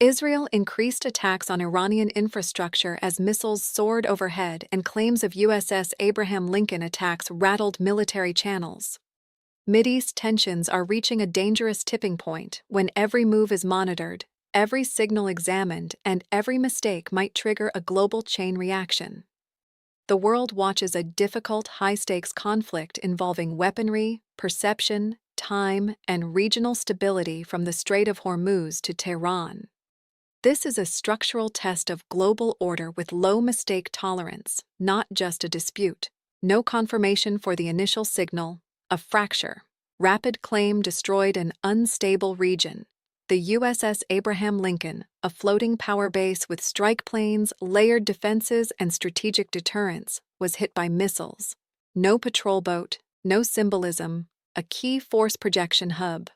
Israel increased attacks on Iranian infrastructure as missiles soared overhead, and claims of USS Abraham Lincoln attacks rattled military channels. Mideast tensions are reaching a dangerous tipping point when every move is monitored, every signal examined, and every mistake might trigger a global chain reaction. The world watches a difficult, high-stakes conflict involving weaponry, perception, time, and regional stability from the Strait of Hormuz to Tehran. This is a structural test of global order with low mistake tolerance, not just a dispute. No confirmation for the initial signal, a fracture. Rapid claim destroyed an unstable region. The USS Abraham Lincoln, a floating power base with strike planes, layered defenses, and strategic deterrence, was hit by missiles. No patrol boat, no symbolism, a key force projection hub.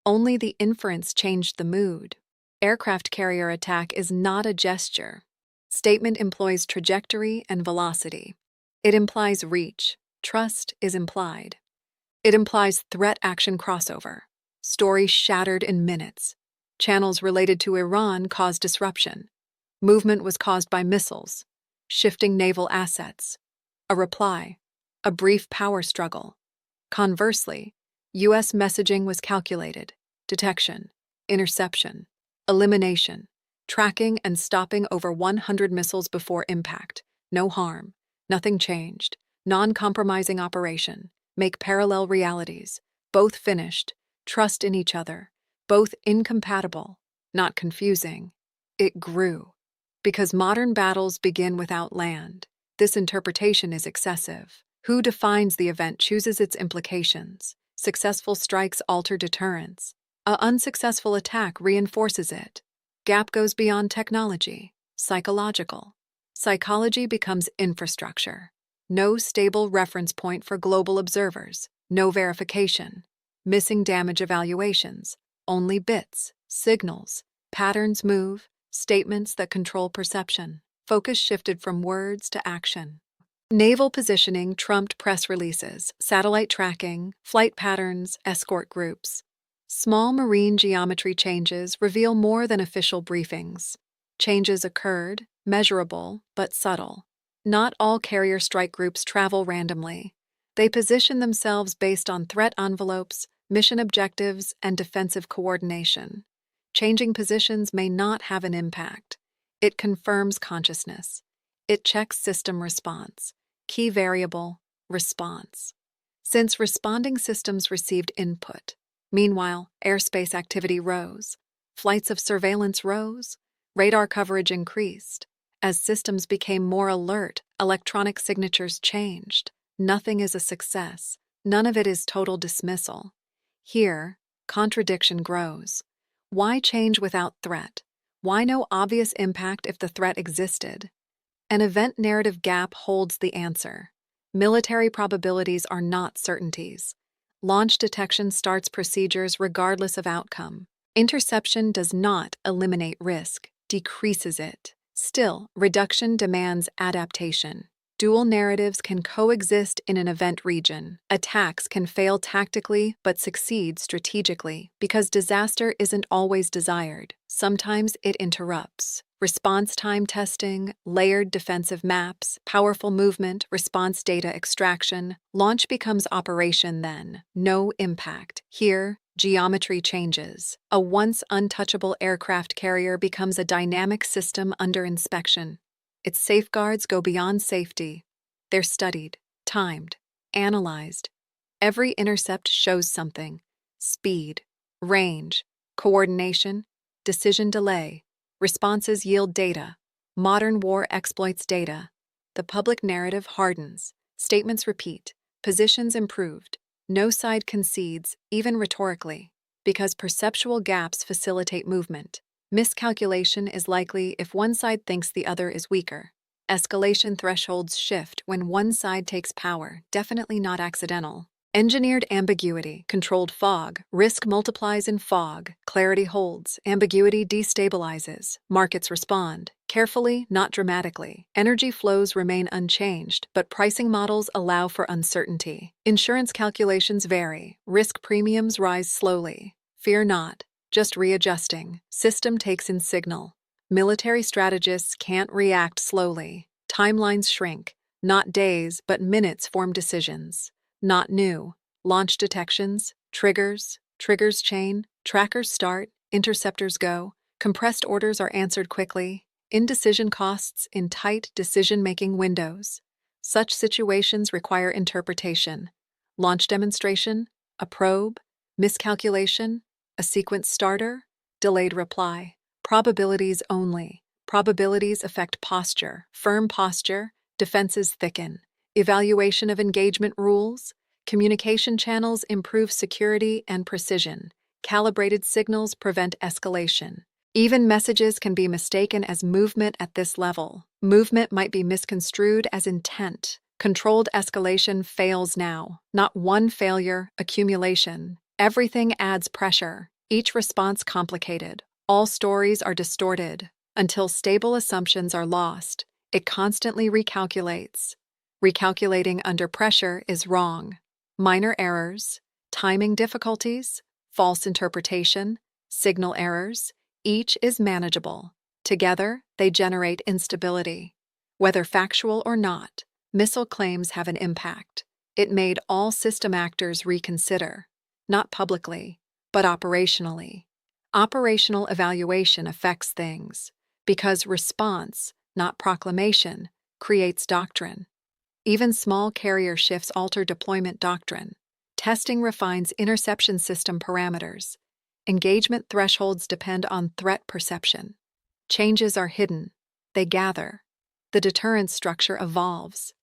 Only the inference changed the mood. Aircraft carrier attack is not a gesture. Statement employs trajectory and velocity. It implies reach. Trust is implied. It implies threat-action crossover. Story shattered in minutes. Channels related to Iran caused disruption. Movement was caused by missiles. Shifting naval assets. A reply. A brief power struggle. Conversely, U.S. messaging was calculated. Detection. Interception. Elimination. Tracking and stopping over 100 missiles before impact. No harm. Nothing changed. Non-compromising operation. Make parallel realities. Both finished. Trust in each other. Both incompatible. Not confusing. It grew. Because modern battles begin without land, this interpretation is excessive. Who defines the event chooses its implications. Successful strikes alter deterrence. An unsuccessful attack reinforces it. Gap goes beyond technology. Psychological. Psychology becomes infrastructure. No stable reference point for global observers. No verification. Missing damage evaluations. Only bits, signals, patterns move, statements that control perception. Focus shifted from words to action. Naval positioning trumped press releases, satellite tracking, flight patterns, escort groups. Small marine geometry changes reveal more than official briefings. Changes occurred, measurable, but subtle. Not all carrier strike groups travel randomly. They position themselves based on threat envelopes, mission objectives, and defensive coordination. Changing positions may not have an impact. It confirms consciousness. It checks system response. Key variable, response. Since responding systems received input, meanwhile, airspace activity rose. Flights of surveillance rose. Radar coverage increased. As systems became more alert, electronic signatures changed. Nothing is a success. None of it is total dismissal. Here, contradiction grows. Why change without threat? Why no obvious impact if the threat existed? An event narrative gap holds the answer. Military probabilities are not certainties. Launch detection starts procedures regardless of outcome. Interception does not eliminate risk, decreases it. Still, reduction demands adaptation. Dual narratives can coexist in an event region. Attacks can fail tactically but succeed strategically because disaster isn't always desired. Sometimes it interrupts. Response time testing, layered defensive maps, powerful movement, response data extraction. Launch becomes operation then. No impact. Here, geometry changes. A once untouchable aircraft carrier becomes a dynamic system under inspection. Its safeguards go beyond safety. They're studied, timed, analyzed. Every intercept shows something: speed, range, coordination, decision delay. Responses yield data. Modern war exploits data. The public narrative hardens. Statements repeat. Positions improved. No side concedes, even rhetorically, because perceptual gaps facilitate movement. Miscalculation is likely if one side thinks the other is weaker. Escalation thresholds shift when one side takes power, definitely not accidental. Engineered ambiguity, controlled fog. Risk multiplies in fog. Clarity holds. Ambiguity destabilizes. Markets respond. Carefully, not dramatically. Energy flows remain unchanged, but pricing models allow for uncertainty. Insurance calculations vary. Risk premiums rise slowly. Fear not. just readjusting. System takes in signal. Military strategists can't react slowly. Timelines shrink. Not days, but minutes form decisions. Not new. Launch detections, triggers chain, trackers start, interceptors go. Compressed orders are answered quickly. Indecision costs in tight decision-making windows. Such situations require interpretation. Launch demonstration, a probe, miscalculation, a sequence starter, delayed reply. Probabilities only. Probabilities affect posture, firm posture, defenses thicken. Evaluation of engagement rules. Communication channels improve security and precision. Calibrated signals prevent escalation. Even messages can be mistaken as movement at this level. Movement might be misconstrued as intent. Controlled escalation fails now. Not one failure, accumulation. Everything adds pressure. Each response complicated. All stories are distorted. Until stable assumptions are lost, it constantly recalculates. Recalculating under pressure is wrong. Minor errors, timing difficulties, false interpretation, signal errors, each is manageable. Together, they generate instability. Whether factual or not, missile claims have an impact. It made all system actors reconsider, not publicly, but operationally. Operational evaluation affects things, because response, not proclamation, creates doctrine. Even small carrier shifts alter deployment doctrine. Testing refines interception system parameters. Engagement thresholds depend on threat perception. Changes are hidden. They gather. The deterrence structure evolves.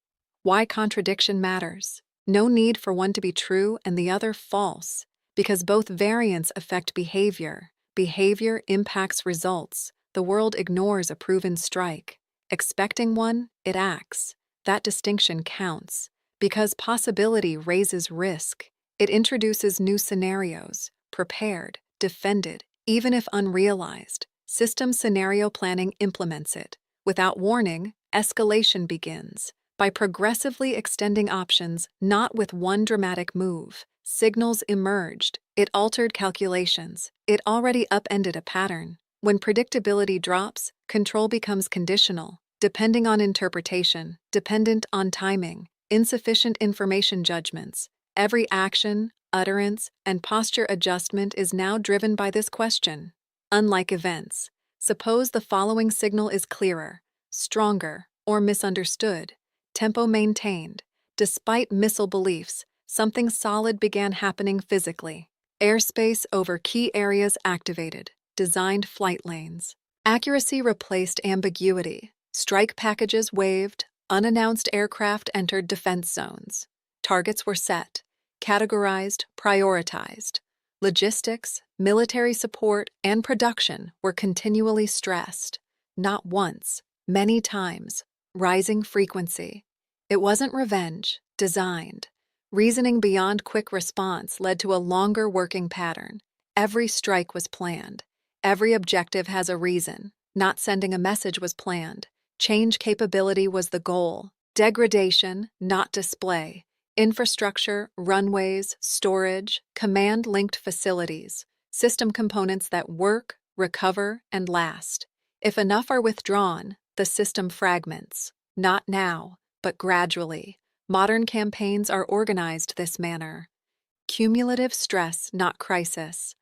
Why contradiction matters? No need for one to be true and the other false, because both variants affect behavior. Behavior impacts results. The world ignores a proven strike. Expecting one, it acts. That distinction counts, because possibility raises risk. It introduces new scenarios, prepared, defended, even if unrealized. System scenario planning implements it. Without warning, escalation begins. By progressively extending options, not with one dramatic move, signals emerged. It altered calculations. It already upended a pattern. When predictability drops, control becomes conditional, depending on interpretation, dependent on timing, insufficient information judgments. Every action, utterance, and posture adjustment is now driven by this question. Unlike events, suppose the following signal is clearer, stronger, or misunderstood. Tempo maintained. Despite missile beliefs, something solid began happening physically. Airspace over key areas activated. Designed flight lanes. Accuracy replaced ambiguity. Strike packages waved. Unannounced aircraft entered defense zones. Targets were set, categorized, prioritized. Logistics, military support, and production were continually stressed. Not once, many times. Rising frequency. It wasn't revenge, designed. Reasoning beyond quick response led to a longer working pattern. Every strike was planned. Every objective has a reason. Not sending a message was planned. Change capability was the goal. Degradation, not display. Infrastructure, runways, storage, command-linked facilities. System components that work, recover, and last. If enough are withdrawn, the system fragments. Not now, but gradually. Modern campaigns are organized this manner. Cumulative stress, not crisis.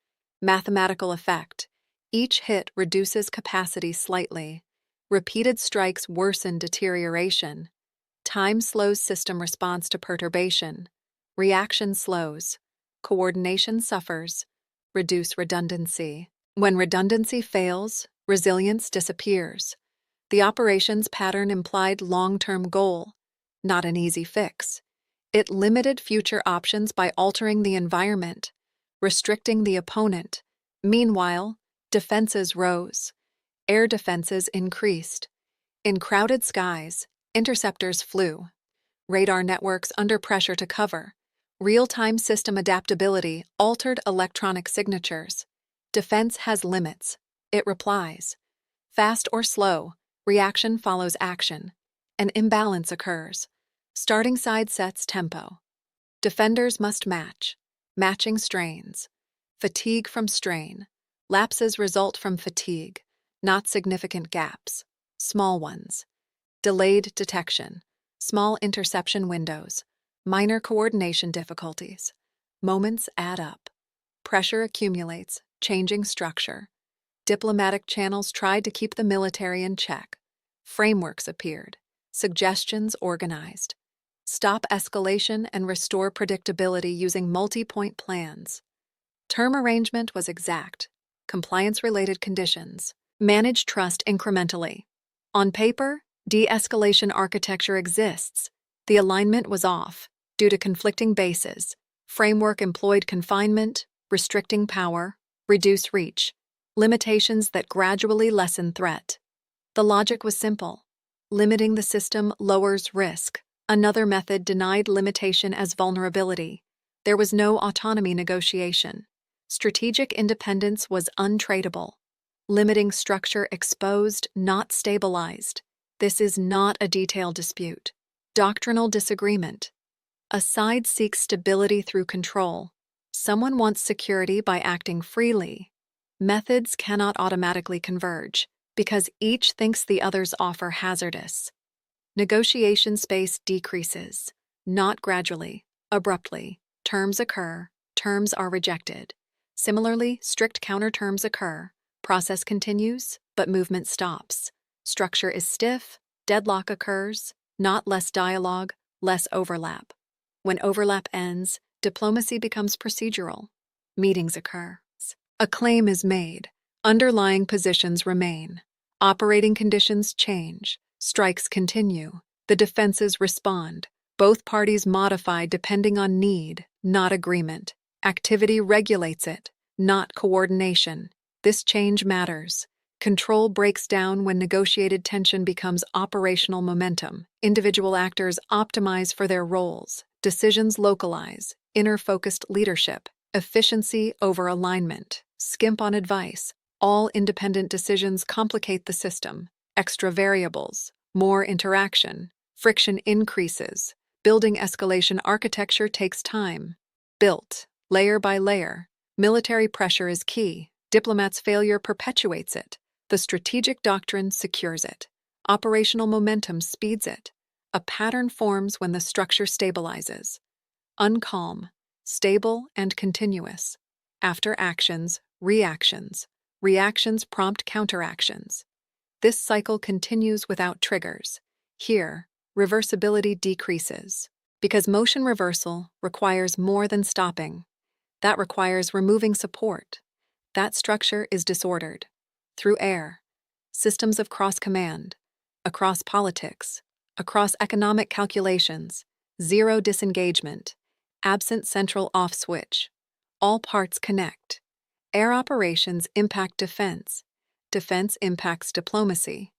Mathematical effect. Each hit reduces capacity slightly. Repeated strikes worsen deterioration. Time slows system response to perturbation. Reaction slows. Coordination suffers. Reduce redundancy. When redundancy fails, resilience disappears. The operations pattern implied long-term goal, not an easy fix. It limited future options by altering the environment, restricting the opponent. Meanwhile, defenses rose. Air defenses increased. In crowded skies, interceptors flew. Radar networks under pressure to cover. Real-time system adaptability altered electronic signatures. Defense has limits. It replies. Fast or slow, reaction follows action. An imbalance occurs. Starting side sets tempo. Defenders must match. Matching strains. Fatigue from strain. Lapses result from fatigue, not significant gaps, small ones. Delayed detection, small interception windows, minor coordination difficulties. Moments add up. Pressure accumulates, changing structure. Diplomatic channels tried to keep the military in check. Frameworks appeared, suggestions organized. Stop escalation and restore predictability using multi-point plans. Term arrangement was exact. Compliance-related conditions. Manage trust incrementally. On paper, de-escalation architecture exists. The alignment was off due to conflicting bases. Framework employed confinement, restricting power, reduce reach, limitations that gradually lessen threat. The logic was simple. Limiting the system lowers risk. Another method denied limitation as vulnerability. There was no autonomy negotiation. Strategic independence was untradeable. Limiting structure exposed, not stabilized. This is not a detailed dispute. Doctrinal disagreement. A side seeks stability through control. Someone wants security by acting freely. Methods cannot automatically converge, because each thinks the other's offer hazardous. Negotiation space decreases, not gradually, abruptly. Terms occur, terms are rejected. Similarly, strict counterterms occur. Process continues, but movement stops. Structure is stiff, deadlock occurs, not less dialogue, less overlap. When overlap ends, diplomacy becomes procedural. Meetings occur. A claim is made. Underlying positions remain. Operating conditions change. Strikes continue. The defenses respond. Both parties modify depending on need, not agreement. Activity regulates it, not coordination. This change matters. Control breaks down when negotiated tension becomes operational momentum. Individual actors optimize for their roles. Decisions localize. Inner-focused leadership. Efficiency over alignment. Skimp on advice. All independent decisions complicate the system. Extra variables. More interaction. Friction increases. Building escalation architecture takes time. Built, layer by layer. Military pressure is key. Diplomats' failure perpetuates it. The strategic doctrine secures it. Operational momentum speeds it. A pattern forms when the structure stabilizes. Uncalm, stable and continuous. After actions, reactions. Reactions prompt counteractions. This cycle continues without triggers. Here, reversibility decreases. Because motion reversal requires more than stopping. That requires removing support. That structure is disordered. Through air, systems of cross-command, across politics, across economic calculations, zero disengagement, absent central off switch. All parts connect. Air operations impact defense. Defense impacts diplomacy.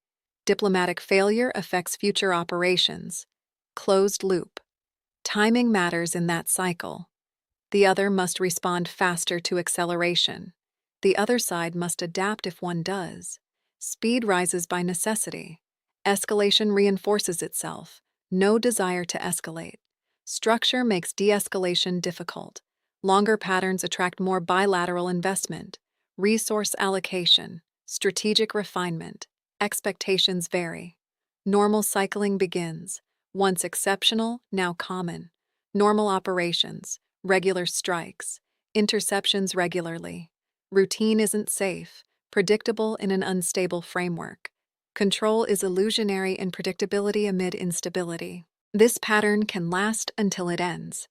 Diplomatic failure affects future operations. Closed loop. Timing matters in that cycle. The other must respond faster to acceleration. The other side must adapt if one does. Speed rises by necessity. Escalation reinforces itself. No desire to escalate. Structure makes de-escalation difficult. Longer patterns attract more bilateral investment. Resource allocation. Strategic refinement. Expectations vary. Normal cycling begins. Once exceptional, now common. Normal operations. Regular strikes. Interceptions regularly. Routine isn't safe, predictable in an unstable framework. Control is illusionary in predictability amid instability. This pattern can last until it ends.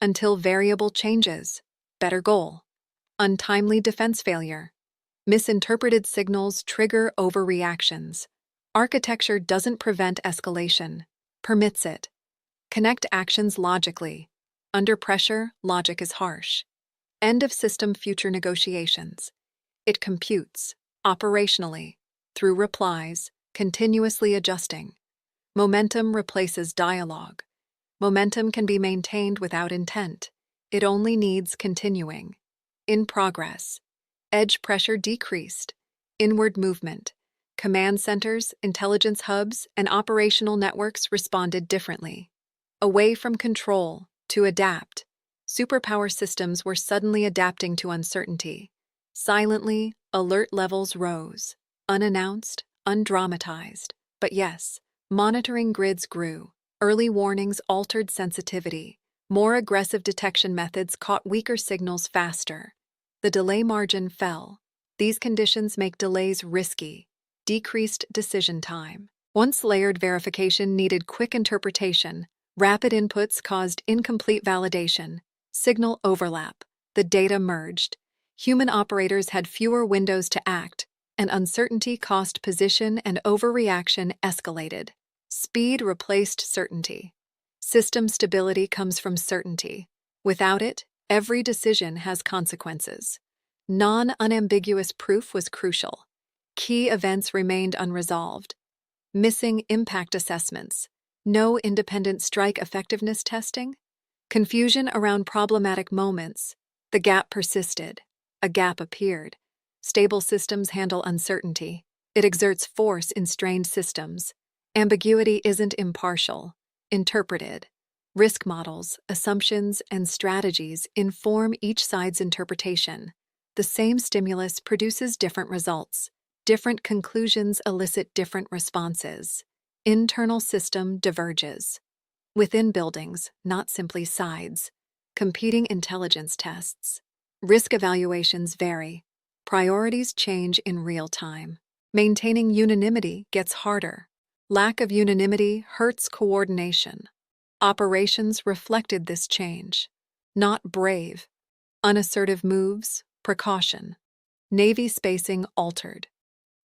Until variable changes. Better goal. Untimely defense failure. Misinterpreted signals trigger overreactions. Architecture doesn't prevent escalation, permits it. Connect actions logically. Under pressure, logic is harsh. End of system future negotiations. It computes, operationally, through replies, continuously adjusting. Momentum replaces dialogue. Momentum can be maintained without intent. It only needs continuing. In progress. Edge pressure decreased. Inward movement. Command centers, intelligence hubs, and operational networks responded differently. Away from control, to adapt. Superpower systems were suddenly adapting to uncertainty. Silently, alert levels rose, unannounced, undramatized. But yes, monitoring grids grew. Early warnings altered sensitivity. More aggressive detection methods caught weaker signals faster. The delay margin fell. These conditions make delays risky, decreased decision time. Once layered verification needed quick interpretation, rapid inputs caused incomplete validation, signal overlap, the data merged. Human operators had fewer windows to act, and uncertainty cost position and overreaction escalated. Speed replaced certainty. System stability comes from certainty. Without it, every decision has consequences. Non-unambiguous proof was crucial. Key events remained unresolved. Missing impact assessments. No independent strike effectiveness testing. Confusion around problematic moments. The gap persisted. A gap appeared. Stable systems handle uncertainty. It exerts force in strained systems. Ambiguity isn't impartial, interpreted. Risk models, assumptions, and strategies inform each side's interpretation. The same stimulus produces different results. Different conclusions elicit different responses. Internal system diverges. Within buildings, not simply sides. Competing intelligence tests. Risk evaluations vary. Priorities change in real time. Maintaining unanimity gets harder. Lack of unanimity hurts coordination. Operations reflected this change. Not brave. Unassertive moves, precaution. Navy spacing altered.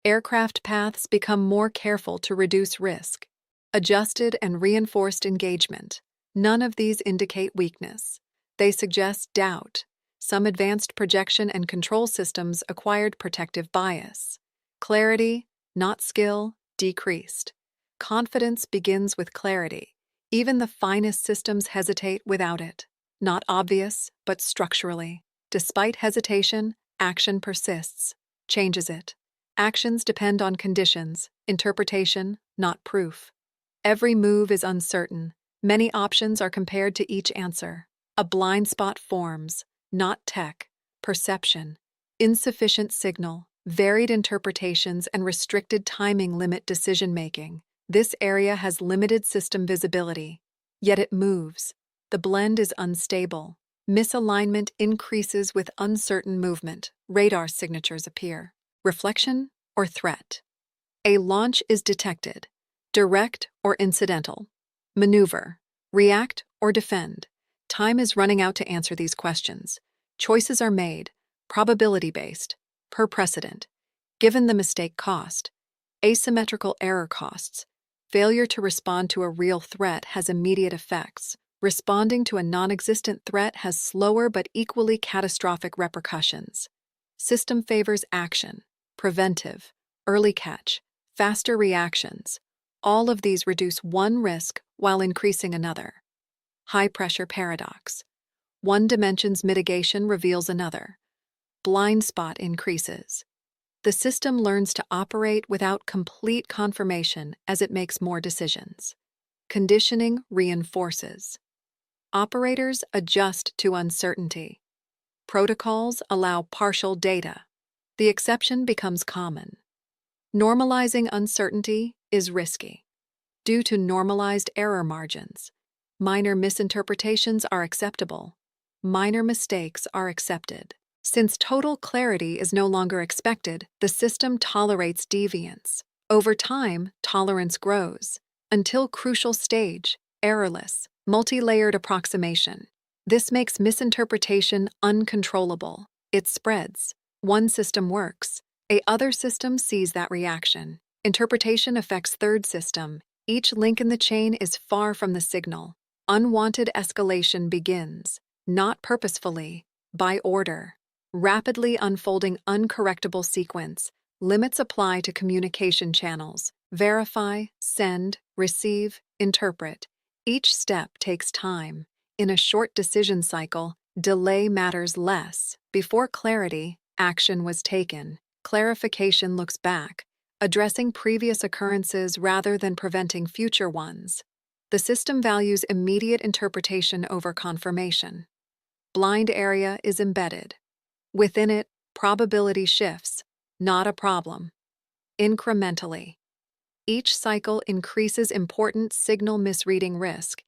Aircraft paths become more careful to reduce risk. Adjusted and reinforced engagement. None of these indicate weakness. They suggest doubt. Some advanced projection and control systems acquired protective bias. Clarity, not skill, decreased. Confidence begins with clarity. Even the finest systems hesitate without it. Not obvious, but structurally. Despite hesitation, action persists, changes it. Actions depend on conditions, interpretation, not proof. Every move is uncertain. Many options are compared to each answer. A blind spot forms, not tech, perception. Insufficient signal, varied interpretations, and restricted timing limit decision-making. This area has limited system visibility, yet it moves. The blend is unstable. Misalignment increases with uncertain movement. Radar signatures appear. Reflection or threat. A launch is detected. Direct or incidental. Maneuver. React or defend. Time is running out to answer these questions. Choices are made, probability-based, per precedent. Given the mistake cost, asymmetrical error costs. Failure to respond to a real threat has immediate effects. Responding to a non-existent threat has slower but equally catastrophic repercussions. System favors action, preventive, early catch, faster reactions. All of these reduce one risk while increasing another. High-pressure paradox. One dimension's mitigation reveals another. Blind spot increases. The system learns to operate without complete confirmation as it makes more decisions. Conditioning reinforces. Operators adjust to uncertainty. Protocols allow partial data. The exception becomes common. Normalizing uncertainty is risky. Due to normalized error margins, minor misinterpretations are acceptable. Minor mistakes are accepted. Since total clarity is no longer expected, the system tolerates deviance. Over time, tolerance grows, until crucial stage, errorless, multi-layered approximation. This makes misinterpretation uncontrollable. It spreads. One system works. A other system sees that reaction. Interpretation affects third system. Each link in the chain is far from the signal. Unwanted escalation begins, not purposefully, by order. Rapidly unfolding uncorrectable sequence. Limits apply to communication channels. Verify, send, receive, interpret. Each step takes time. In a short decision cycle, delay matters less. Before clarity, action was taken. Clarification looks back, addressing previous occurrences rather than preventing future ones. The system values immediate interpretation over confirmation. Blind area is embedded. Within it, Probability shifts, not a problem. Incrementally. Each cycle increases important signal misreading risk,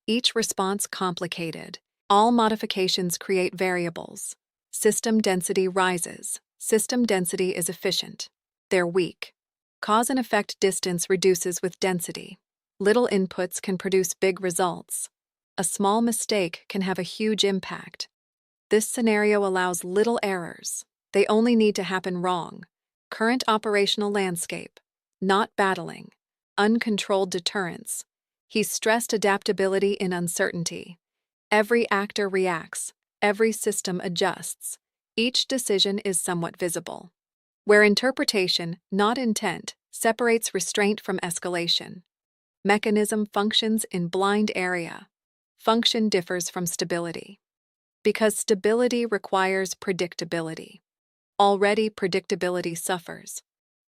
each response complicated. All modifications create variables. System density rises. System density is efficient. They're weak. Cause and effect distance reduces with density. Little inputs can produce big results. A small mistake can have a huge impact. This scenario allows little errors. They only need to happen wrong. Current operational landscape. Not battling. Uncontrolled deterrence. He's stressed adaptability in uncertainty. Every actor reacts. Every system adjusts. Each decision is somewhat visible. Where interpretation, not intent, separates restraint from escalation. Mechanism functions in blind area. Function differs from stability. Because stability requires predictability. Already predictability suffers.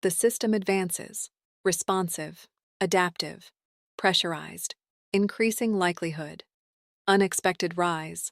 The system advances, responsive, adaptive, pressurized, increasing likelihood, unexpected rise,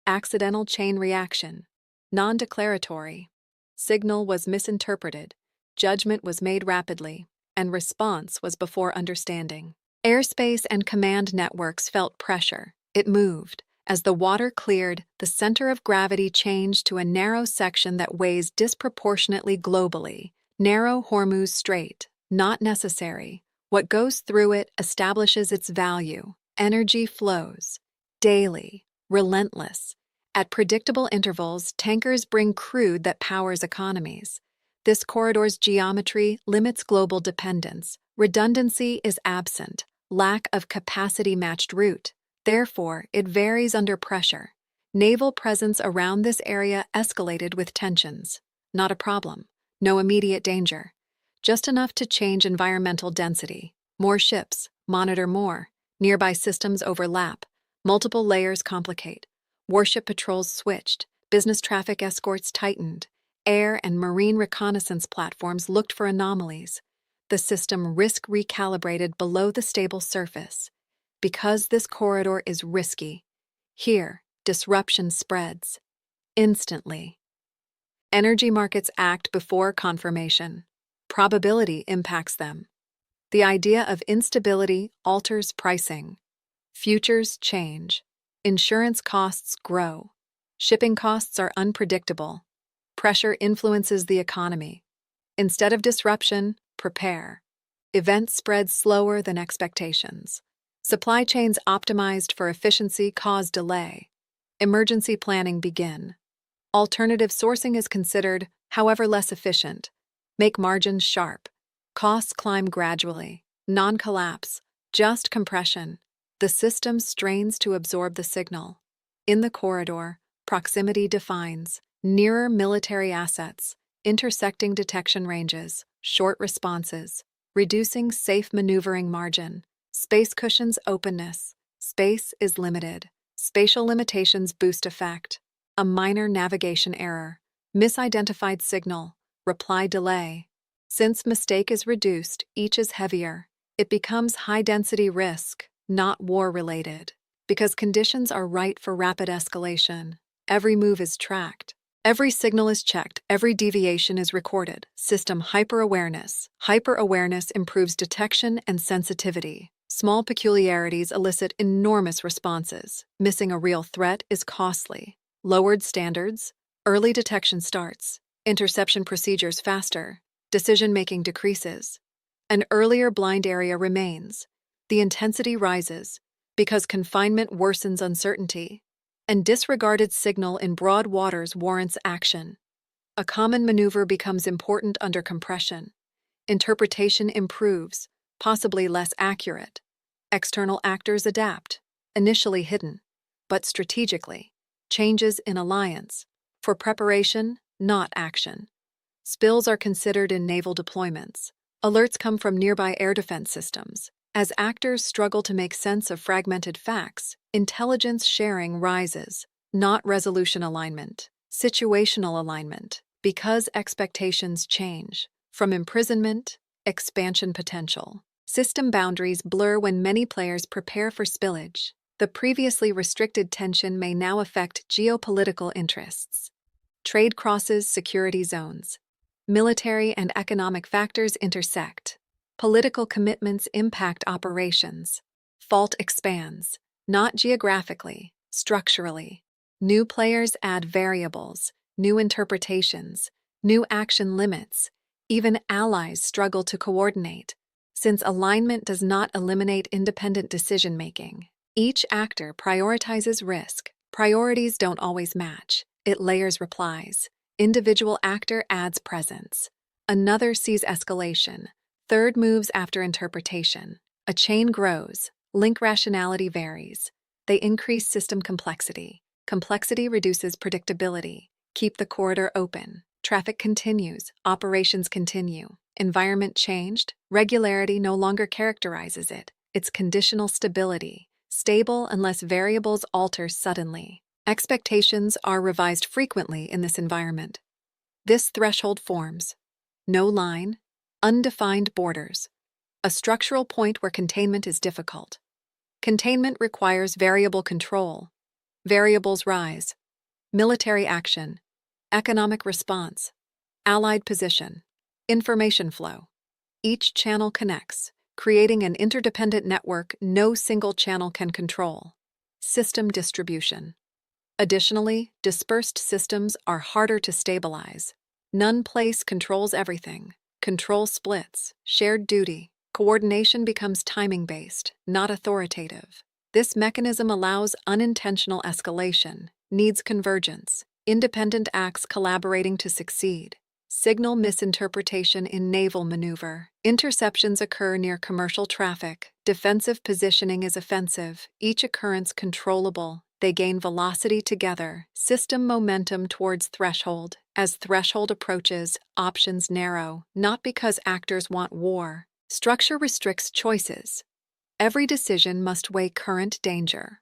accidental chain reaction, non-declaratory, signal was misinterpreted, judgment was made rapidly, and response was before understanding. Airspace and command networks felt pressure. It moved. As the water cleared, the center of gravity changed to a narrow section that weighs disproportionately globally. Narrow Hormuz Strait, not necessary. What goes through it establishes its value. Energy flows. Daily. Relentless. At predictable intervals, tankers bring crude that powers economies. This corridor's geometry limits global dependence. Redundancy is absent. Lack of capacity-matched route. Therefore, it varies under pressure. Naval presence around this area escalated with tensions. Not a problem. No immediate danger. Just enough to change environmental density. More ships. Monitor more. Nearby systems overlap. Multiple layers complicate. Warship patrols switched. Business traffic escorts tightened. Air and marine reconnaissance platforms looked for anomalies. The system risk recalibrated below the stable surface. Because this corridor is risky, here, disruption spreads. Instantly. Energy markets act before confirmation. Probability impacts them. The idea of instability alters pricing. Futures change. Insurance costs grow. Shipping costs are unpredictable. Pressure influences the economy. Instead of disruption, prepare. Events spread slower than expectations. Supply chains optimized for efficiency cause delay. Emergency planning begin. Alternative sourcing is considered, however less efficient. Make margins sharp. Costs climb gradually. Non-collapse. Just compression. The system strains to absorb the signal. In the corridor, proximity defines. Nearer military assets. Intersecting detection ranges. Short responses. Reducing safe maneuvering margin. Space cushions openness. Space is limited. Spatial limitations boost effect. A minor navigation error. Misidentified signal. Reply delay. Since mistake is reduced, each is heavier. It becomes high-density risk, not war-related. Because conditions are right for rapid escalation. Every move is tracked. Every signal is checked. Every deviation is recorded. System hyper-awareness. Hyper-awareness improves detection and sensitivity. Small peculiarities elicit enormous responses. Missing a real threat is costly. Lowered standards. Early detection starts. Interception procedures faster. Decision-making decreases. An earlier blind area remains. The intensity rises because confinement worsens uncertainty, and disregarded signal in broad waters warrants action. A common maneuver becomes important under compression. Interpretation improves, possibly less accurate. External actors adapt, initially hidden, but strategically. Changes in alliance. For preparation, not action. Spills are considered in naval deployments. Alerts come from nearby air defense systems. As actors struggle to make sense of fragmented facts, intelligence sharing rises, not resolution alignment, situational alignment, because expectations change. From imprisonment, expansion potential. System boundaries blur when many players prepare for spillage. The previously restricted tension may now affect geopolitical interests. Trade crosses security zones. Military and economic factors intersect. Political commitments impact operations. Fault expands, not geographically, structurally. New players add variables, new interpretations, new action limits. Even allies struggle to coordinate, since alignment does not eliminate independent decision-making. Each actor prioritizes risk. Priorities don't always match. It layers replies. Individual actor adds presence. Another sees escalation. Third moves after interpretation. A chain grows. Link rationality varies. They increase system complexity. Complexity reduces predictability. Keep the corridor open. Traffic continues. Operations continue. Environment changed. Regularity no longer characterizes it. It's conditional stability. Stable unless variables alter suddenly. Expectations are revised frequently in this environment. This threshold forms. No line, undefined borders. A structural point where containment is difficult. Containment requires variable control. Variables rise. Military action. Economic response. Allied position. Information flow. Each channel connects, creating an interdependent network no single channel can control. System distribution. Additionally, dispersed systems are harder to stabilize. None place controls everything. Control splits, shared duty. Coordination becomes timing-based, not authoritative. This mechanism allows unintentional escalation, needs convergence, independent acts collaborating to succeed. Signal misinterpretation in naval maneuver. Interceptions occur near commercial traffic. Defensive positioning is offensive, each occurrence controllable. They gain velocity together, system momentum towards threshold. As threshold approaches, options narrow, not because actors want war. Structure restricts choices. Every decision must weigh current danger.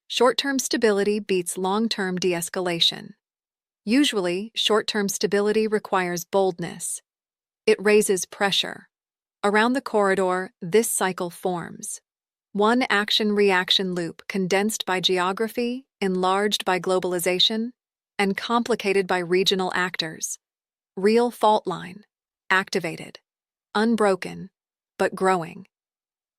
Short-term stability beats long-term de-escalation. Usually, short-term stability requires boldness. It raises pressure. Around the corridor, this cycle forms. One action-reaction loop condensed by geography, enlarged by globalization, and complicated by regional actors. Real fault line, activated, unbroken, but growing.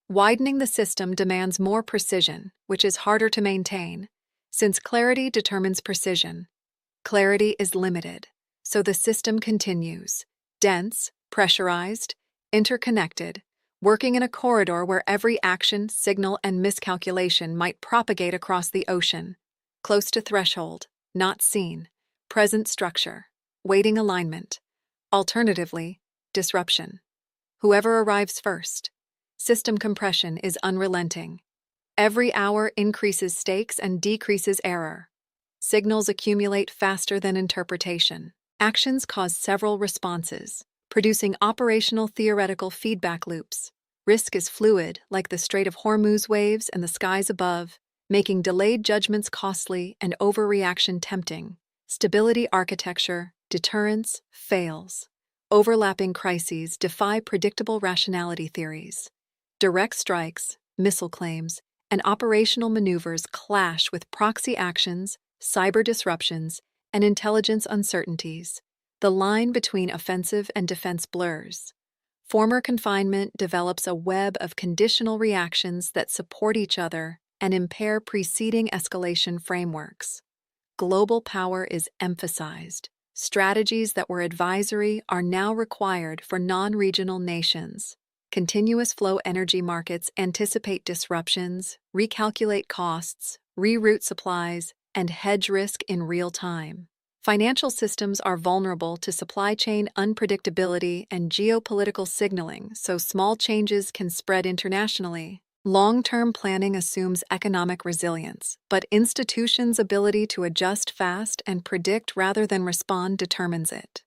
Widening the system demands more precision, which is harder to maintain, since clarity determines precision. Clarity is limited, so the system continues, dense, pressurized, interconnected, working in a corridor where every action, signal, and miscalculation might propagate across the ocean. Close to threshold, not seen, present structure, waiting alignment. Alternatively, disruption. Whoever arrives first. System compression is unrelenting. Every hour increases stakes and decreases error. Signals accumulate faster than interpretation. Actions cause several responses, producing operational theoretical feedback loops. Risk is fluid, like the Strait of Hormuz waves and the skies above, making delayed judgments costly and overreaction tempting. Stability architecture, deterrence, fails. Overlapping crises defy predictable rationality theories. Direct strikes, missile claims, and operational maneuvers clash with proxy actions, cyber disruptions, and intelligence uncertainties. The line between offensive and defense blurs. Former confinement develops a web of conditional reactions that support each other and impair preceding escalation frameworks. Global power is emphasized. Strategies that were advisory are now required for non-regional nations. Continuous flow energy markets anticipate disruptions, recalculate costs, reroute supplies, and hedge risk in real time. Financial systems are vulnerable to supply chain unpredictability and geopolitical signaling, so small changes can spread internationally. Long-term planning assumes economic resilience, but institutions' ability to adjust fast and predict rather than respond determines it.